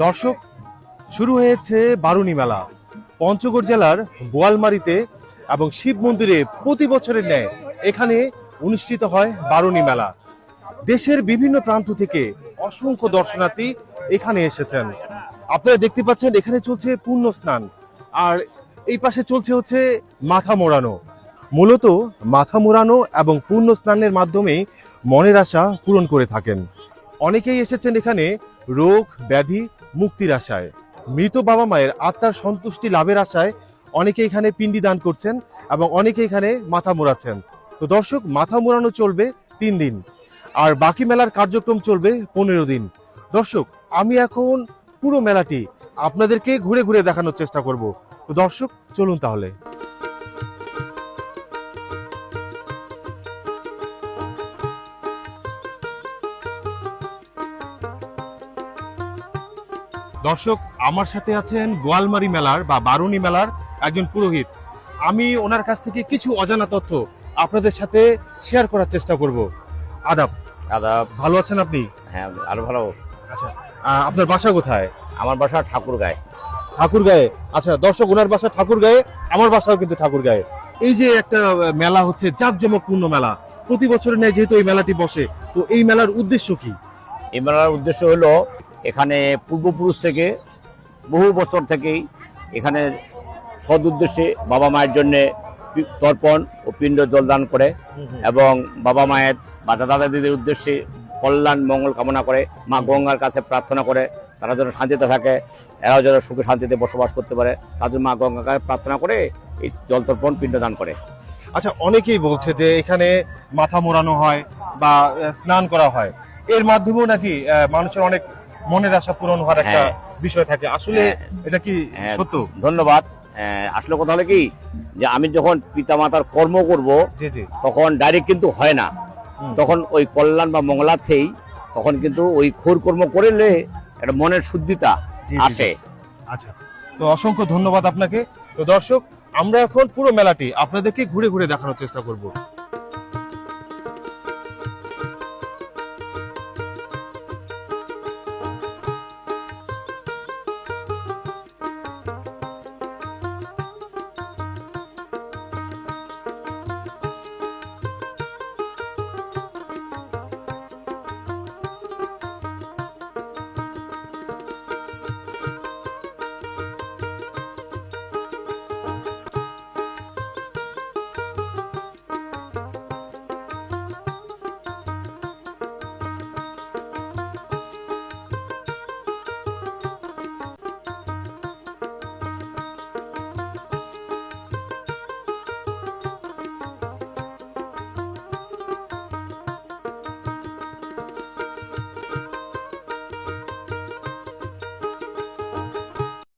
দর্শক, শুরু হয়েছে বারুণী মেলা পঞ্চগড় জেলার বোয়ালমারীতে এবং শিব মন্দিরে প্রতি বছরের ন্যায় এখানে অনুষ্ঠিত হয় বারুণী মেলা। দেশের বিভিন্ন প্রান্ত থেকে অসংখ্য দর্শনার্থী এখানে এসেছেন। আপনারা দেখতে পাচ্ছেন এখানে চলছে পুণ্য স্নান, আর এই পাশে চলছে হচ্ছে মাথা মোড়ানো। মূলত মাথা মোড়ানো এবং পুণ্য স্নানের মাধ্যমে মনের আশা পূরণ করে থাকেন। অনেকেই এসেছেন এখানে রোগ ব্যাধি মুক্তির আশায়, মৃত বাবা মায়ের আত্মার সন্তুষ্টি লাভের আশায় অনেকে এখানে পিণ্ডি দান করছেন এবং অনেকে এখানে মাথা মোড়াচ্ছেন। তো দর্শক, মাথা মোড়ানো চলবে 3 দিন, আর বাকি মেলার কার্যক্রম চলবে 15 দিন। দর্শক, আমি এখন পুরো মেলাটি আপনাদেরকে ঘুরে ঘুরে দেখানোর চেষ্টা করব। তো দর্শক, চলুন তাহলে। দর্শক, আমার সাথে আছেন বোয়ালমারী মেলার বা বারুণী মেলার একজন পুরোহিত। আমি ওনার কাছ থেকে কিছু অজানা তথ্য আপনাদের সাথে শেয়ার করার চেষ্টা করব। আদাব। আদাব। ভালো আছেন আপনি? হ্যাঁ, আরো ভালো। আচ্ছা, আপনার বাসা কোথায়? আমার বাসা ঠাকুরগাঁয়। ঠাকুরগাঁয়ে। আচ্ছা দর্শক, ওনার বাসা ঠাকুরগাঁয়ে, আমার বাসাও কিন্তু ঠাকুরগাঁয়ে। এই যে একটা মেলা হচ্ছে জাঁকজমকপূর্ণ মেলা, প্রতি বছরের ন্যায় যেহেতু এই মেলাটি বসে, তো এই মেলার উদ্দেশ্য কি? এই মেলার উদ্দেশ্য হলো এখানে পূর্বপুরুষ থেকে বহু বছর থেকেই এখানে সদ উদ্দেশ্যে বাবা মায়ের জন্য তর্পণ ও পিণ্ড জলদান করে এবং বাবা মায়ের বা দাদা দাদিদের উদ্দেশ্যে কল্যাণ মঙ্গল কামনা করে, মা গঙ্গার কাছে প্রার্থনা করে তারা যেন শান্তিতে থাকে, এরাও যেন সুখে শান্তিতে বসবাস করতে পারে, তাদের মা গঙ্গার কাছে প্রার্থনা করে এই জল তর্পণ পিণ্ডদান করে। আচ্ছা, অনেকেই বলছে যে এখানে মাথা মোড়ানো হয় বা স্নান করা হয়, এর মাধ্যমেও নাকি মানুষের অনেক মনের আশা পূরণ হওয়ার একটা বিষয় থাকে। আসলে এটা কি সত্য? ধন্যবাদ। আসলে কথা হলো কি, যে আমি যখন পিতামাতার কর্ম করব তখন ডাইরেক্ট কিন্তু হয় না, তখন ওই কল্যাণ বা মঙ্গলার্থেই তখন কিন্তু ওই খোর কর্ম করলে একটা মনের শুদ্ধিতা আসে। আচ্ছা, তো অসংখ্য ধন্যবাদ আপনাকে। তো দর্শক, আমরা এখন পুরো মেলাটি আপনাদেরকে ঘুরে ঘুরে দেখানোর চেষ্টা করব।